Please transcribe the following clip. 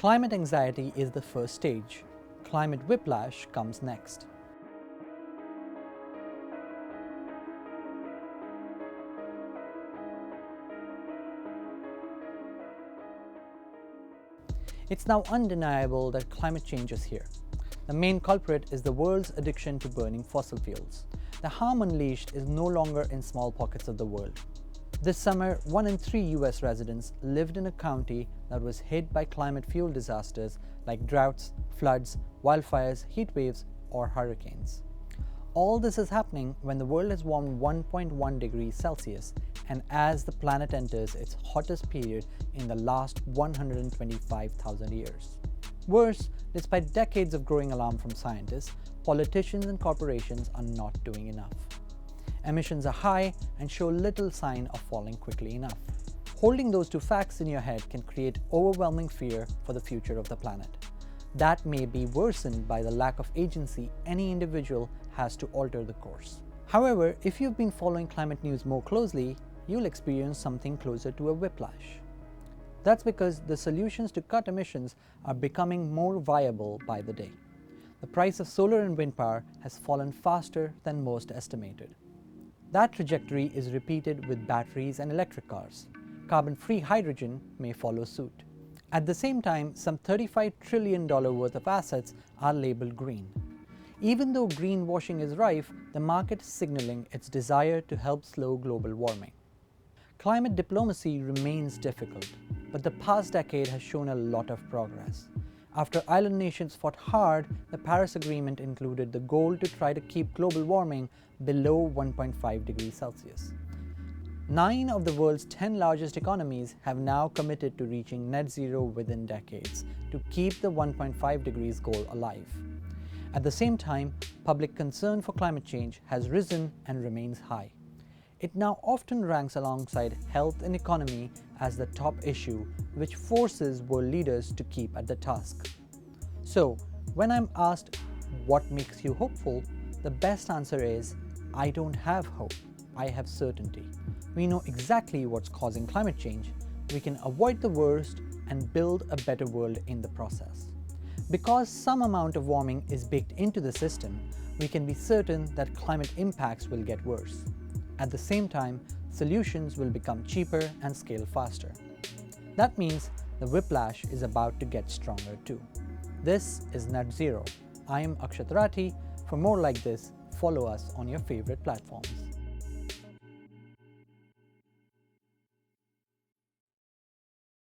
Climate anxiety is the first stage. Climate whiplash comes next. It's now undeniable that climate change is here. The main culprit is the world's addiction to burning fossil fuels. The harm unleashed is no longer in small pockets of the world. This summer, 1 in 3 US residents lived in a county that was hit by climate fuel disasters like droughts, floods, wildfires, heat waves, or hurricanes. All this is happening when the world has warmed 1.1 degrees Celsius and as the planet enters its hottest period in the last 125,000 years. Worse, despite decades of growing alarm from scientists, politicians and corporations are not doing enough. Emissions are high and show little sign of falling quickly enough. Holding those two facts in your head can create overwhelming fear for the future of the planet. That may be worsened by the lack of agency any individual has to alter the course. However, if you've been following climate news more closely, you'll experience something closer to a whiplash. That's because the solutions to cut emissions are becoming more viable by the day. The price of solar and wind power has fallen faster than most estimated. That trajectory is repeated with batteries and electric cars. Carbon-free hydrogen may follow suit. At the same time, some $35 trillion worth of assets are labeled green. Even though greenwashing is rife, the market is signaling its desire to help slow global warming. Climate diplomacy remains difficult, but the past decade has shown a lot of progress. After island nations fought hard, the Paris Agreement included the goal to try to keep global warming below 1.5 degrees Celsius. 9 of the world's 10 largest economies have now committed to reaching net zero within decades to keep the 1.5 degrees goal alive. At the same time, public concern for climate change has risen and remains high. It now often ranks alongside health and economy as the top issue, which forces world leaders to keep at the task. So, when I'm asked what makes you hopeful, the best answer is, I don't have hope, I have certainty. We know exactly what's causing climate change. We can avoid the worst and build a better world in the process. Because some amount of warming is baked into the system, we can be certain that climate impacts will get worse. At the same time, solutions will become cheaper and scale faster. That means the whiplash is about to get stronger too. This is Net Zero. I am Akshat Rathi. For more like this, follow us on your favorite platforms.